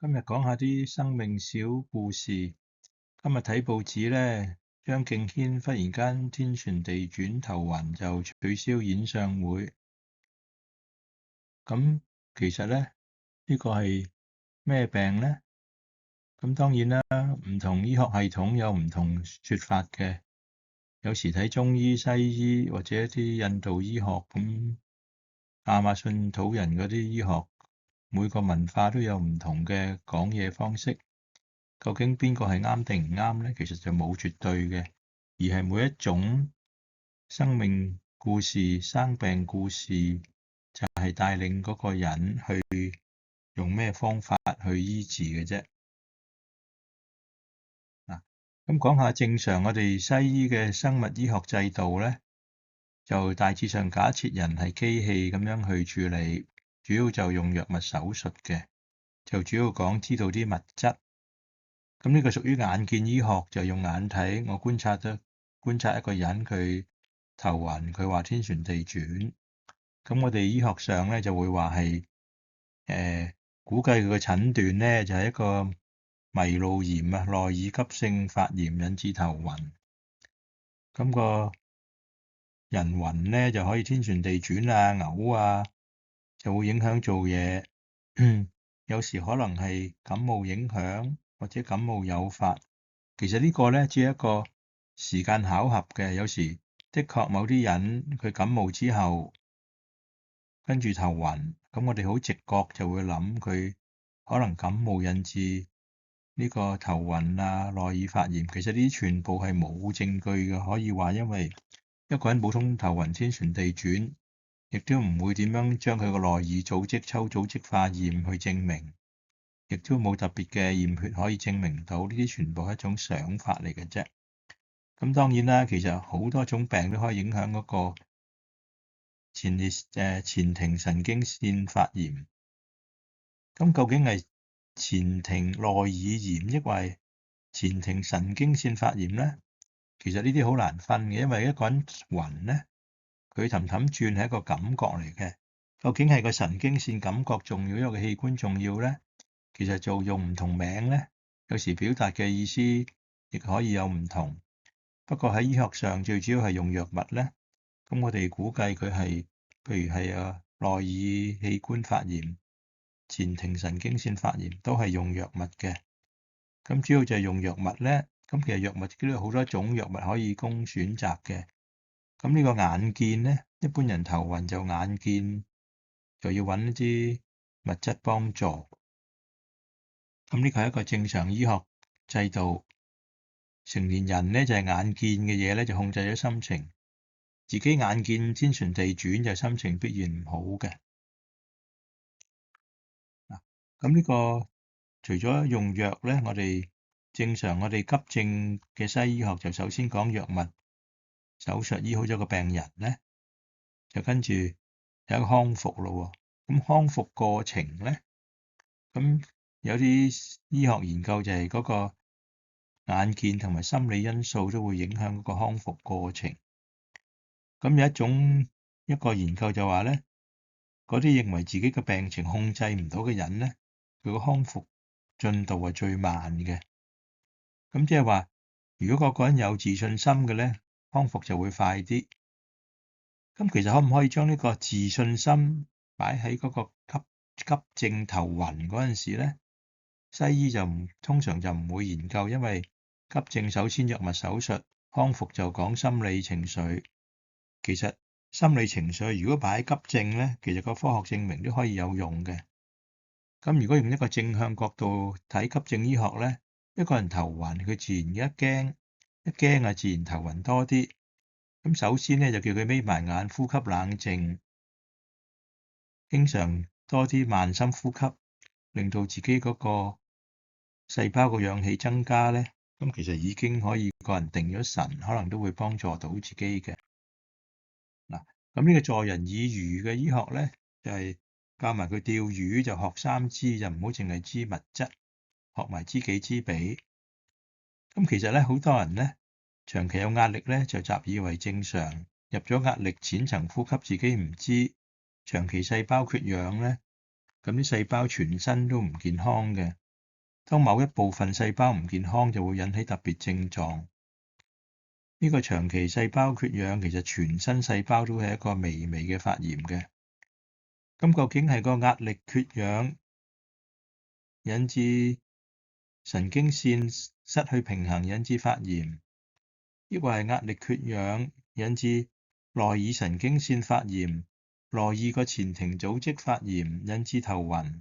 今日講下啲生命小故事。今日睇報紙呢，張敬軒忽然間天旋地轉頭暈，就取消演唱會。咁其實呢，呢個係咩病呢？咁當然啦，唔同醫學系統有唔同說法嘅。有時睇中醫、西醫或者一啲印度醫學，咁亞馬遜土人嗰啲醫學，每個文化都有唔同嘅講嘢方式。究竟邊個係啱定唔啱呢？其實就冇絕對嘅，而係每一種生命故事、生病故事，就係帶領嗰個人去用咩方法去醫治嘅啫。咁講下正常我哋西醫嘅生物醫學制度呢，就大致上假設人係機器咁樣去處理，主要就用藥物手術嘅，就主要講知道啲物質。咁呢個屬於眼見醫學，就用眼睇，我觀察一個人佢頭暈，佢話天旋地轉。咁我哋醫學上咧就會話係估計佢嘅診斷咧就係一個迷路炎啊，內耳急性發炎引致頭暈。咁個人暈咧就可以天旋地轉啊、嘔啊，就會影響做嘢。有時可能係感冒影響，或者感冒誘發。其實呢個咧只係一個時間巧合嘅，有時的確某啲人佢感冒之後跟住頭暈，咁我哋好直覺就會諗佢可能感冒引致呢個頭暈啊、內耳發炎。其實呢啲全部係冇證據嘅，可以話因為一個人普通頭暈天旋地轉，亦都唔會點樣將佢個內耳組織抽組織化驗去證明。亦都冇特別嘅驗血可以證明到，呢啲全部係一種想法嚟嘅啫。咁當然啦，其實好多種病都可以影響嗰個前庭神經線發炎。咁究竟係前庭內耳炎，抑或係前庭神經線發炎呢？其實呢啲好難分嘅，因為一個人暈呢，佢氹氹轉係一個感覺嚟嘅。究竟係個神經線感覺重要，因為個器官重要呢？其實就用唔同名咧，有時表達嘅意思亦可以有唔同。不過喺醫學上最主要係用藥物咧。咁我哋估計佢係，譬如係內耳器官發炎、前庭神經線發炎，都係用藥物嘅。咁主要就係用藥物咧。咁其實藥物都有好多種藥物可以供選擇嘅。咁呢個眼見咧，一般人頭暈就眼見，就要揾一啲物質幫助。咁呢個係一個正常醫學制度。成年人咧就係眼見嘅嘢咧就控制咗心情，自己眼見天旋地轉就心情必然唔好嘅。咁呢個除咗用藥咧，我哋正常我哋急症嘅西醫學就首先講藥物，手術醫好咗個病人咧，就跟住有一個康復咯。咁康復過程咧，咁有啲醫學研究就係嗰個眼見同埋心理因素都會影響嗰個康復過程。咁有一個研究就話咧，嗰啲認為自己嘅病情控制唔到嘅人咧，佢個康復進度係最慢嘅。咁即係話，如果個個人有自信心嘅咧，康復就會快啲。咁其實可唔可以將呢個自信心擺喺嗰個急症頭暈嗰陣時咧？西醫就通常就唔會研究，因為急症首先藥物手術，康復就講心理情緒。其實心理情緒如果擺喺急症咧，其實個科學證明都可以有用嘅。咁如果用一個正向角度睇急症醫學咧，一個人頭暈，佢自然一驚啊，自然頭暈多啲。咁首先咧就叫佢眯埋眼，呼吸冷靜，經常多啲慢深呼吸，令到自己嗰個細胞個氧氣增加咧，咁其實已經可以個人定咗神，可能都會幫助到自己嘅。嗱，咁呢個助人以漁嘅醫學咧，就係教埋佢釣魚，就學三知，就唔好淨係知物質，學埋知己知彼。咁其實咧，好多人咧長期有壓力咧，就習以為正常，入咗壓力淺層呼吸，自己唔知，長期細胞缺氧咧，咁啲細胞全身都唔健康嘅。當某一部分細胞唔健康，就會引起特別症狀。呢個長期細胞缺氧，其實全身細胞都係一個微微嘅發炎嘅。咁究竟係個壓力缺氧引致神經線失去平衡，引致發炎，抑或係壓力缺氧引致內耳神經線發炎、內耳個前庭組織發炎，引致頭暈？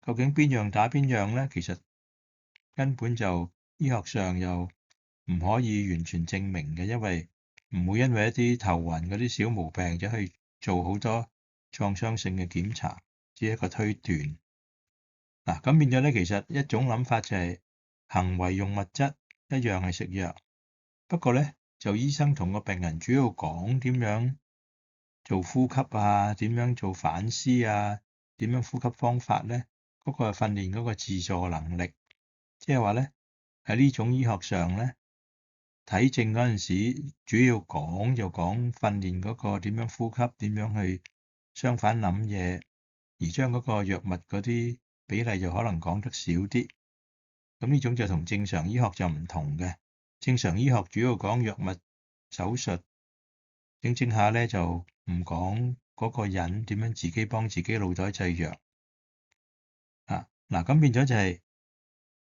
究竟邊樣打邊樣呢？其實根本就醫學上又唔可以完全證明嘅，因為唔會因為一啲頭暈嗰啲小毛病就去做好多創傷性嘅檢查，只係一個推斷。嗱，咁變咗咧，其實一種諗法就係行為用物質一樣係食藥，不過咧就醫生同個病人主要講點樣做呼吸啊，點樣做反思啊，點樣呼吸方法咧，嗰個係訓練嗰個自助能力，即係話咧喺呢種醫學上咧睇症嗰陣時，主要講就講訓練嗰個點樣呼吸，點樣去相反諗嘢，而將嗰個藥物嗰啲比例就可能講得少啲。咁呢種就同正常醫學就唔同嘅。正常醫學主要講藥物、手術，整下咧就唔講嗰個人點樣自己幫自己腦袋製藥。嗱，咁變咗就係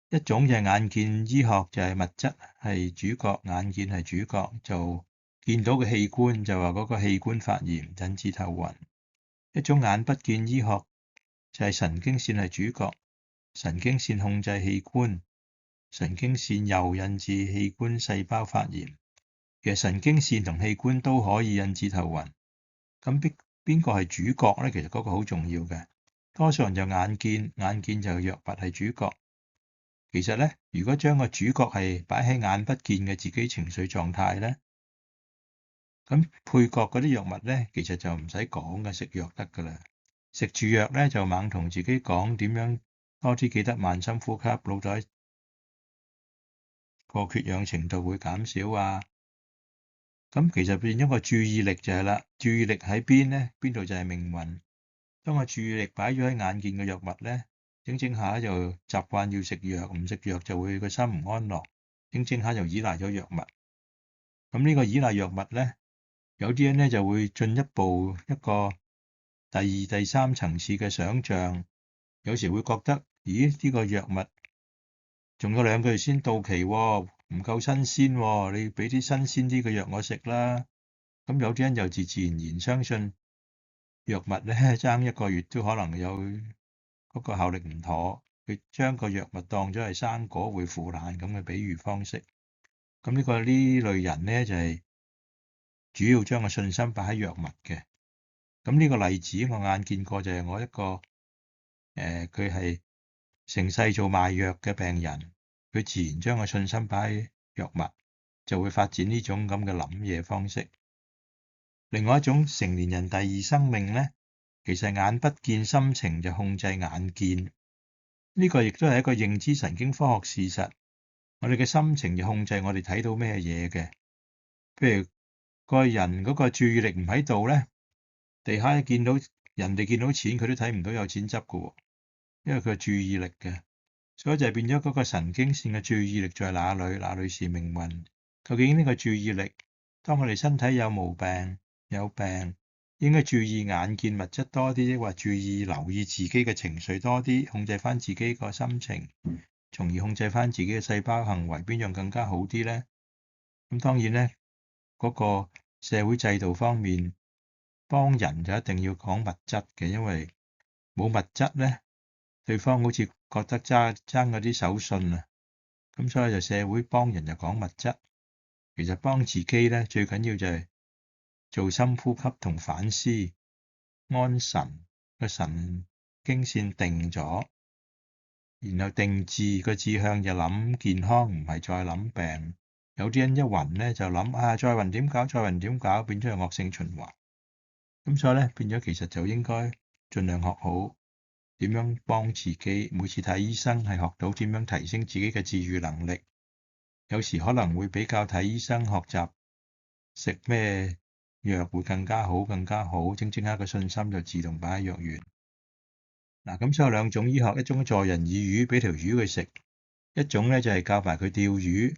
一種就係眼見醫學，就係物質係主角，眼見係主角，就見到嘅器官就話嗰個器官發炎引致頭暈。一種眼不見醫學就係神經線係主角，神經線控制器官，神經線又引致器官細胞發炎。其實神經線同器官都可以引致頭暈。咁邊個係主角咧？其實嗰個好重要嘅。多數人就眼見，眼見就藥物係主角。其實咧，如果將個主角係擺喺眼不見嘅自己情緒狀態咧，咁配角嗰啲藥物咧，其實就唔使講嘅，食藥得噶啦。食住藥咧就猛同自己講點樣多啲記得慢深呼吸，腦袋個缺氧程度會減少啊。咁其實變咗個注意力就係啦，注意力喺邊咧？邊度就係命運。當個注意力擺咗喺眼見嘅藥物咧，整下就習慣要食藥，唔食藥就會個心唔安樂，整下就依賴咗藥物。咁呢個依賴藥物咧，有啲人咧就會進一步一個第二、第三層次嘅想像，有時會覺得，咦？呢個藥物仲有2個月先到期喎，唔夠新鮮喎，你俾啲新鮮啲嘅藥我食啦。咁有啲人就自然然相信藥物咧爭1個月都可能有嗰個效力唔妥，佢將個藥物當咗係生果會腐爛咁嘅比喻方式。咁呢類人咧就係主要將個信心擺喺藥物嘅。咁呢個例子我眼見過，就係我一個佢係成世做賣藥嘅病人，佢自然將個信心擺喺藥物，就會發展呢種咁嘅諗嘢方式。另外一種成年人第二生命咧，其實眼不見心情就控制眼見，呢個亦都係一個認知神經科學事實。我哋嘅心情就控制我哋睇到咩嘢嘅。譬如個人嗰個注意力唔喺度咧，地下見到人哋見到錢，佢都睇唔到有錢執㗎喎，因為佢係注意力嘅，所以就變咗嗰個神經線嘅注意力在哪裏，哪裏是命運。究竟呢個注意力，當我哋身體有毛病、有病，應該注意眼見物質多啲，抑或注意留意自己嘅情緒多啲，控制翻自己個心情，從而控制翻自己嘅細胞行為，邊樣更加好啲咧？咁當然咧，嗰個社會制度方面，幫人就一定要講物質嘅，因為冇物質咧，對方好似覺得爭嗰啲手信啊，咁所以就社會幫人就講物質。其實幫自己咧，最緊要就係做深呼吸同反思，安神，個神經線定咗，然後定志個志向就諗健康，唔係再諗病。有啲人一暈咧就諗再暈點搞，再暈點搞，變咗係惡性循環。咁所以咧變咗其實就應該盡量學好點樣幫自己。每次睇醫生係學到點樣提升自己嘅自癒能力。有時可能會比較睇醫生學習食咩藥會更加好，整下個信心就自動擺喺藥丸。嗱，咁所以有2種醫學，一種助人以魚，俾條魚佢食，一種咧就係教埋佢釣魚。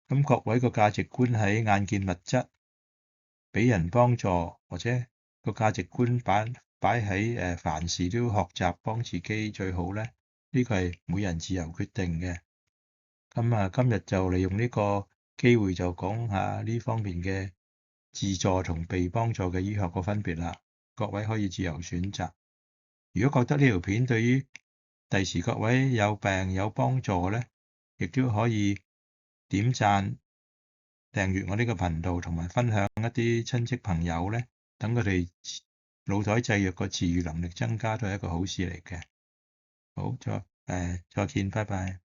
咁各位個價值觀喺眼見物質，俾人幫助，或者個價值觀擺喺凡事都要學習幫自己最好咧，呢個係每人自由決定嘅。咁今日就利用呢個機會就講下呢方面嘅自助同被幫助嘅醫學個分別啦。各位可以自由選擇。如果覺得呢條片對於第時各位有病有幫助咧，亦都可以點讚、訂閱我呢個頻道，同埋分享一啲親戚朋友咧，等佢哋腦袋製藥個自愈能力增加，都係一個好事嚟嘅。好，再見，拜拜。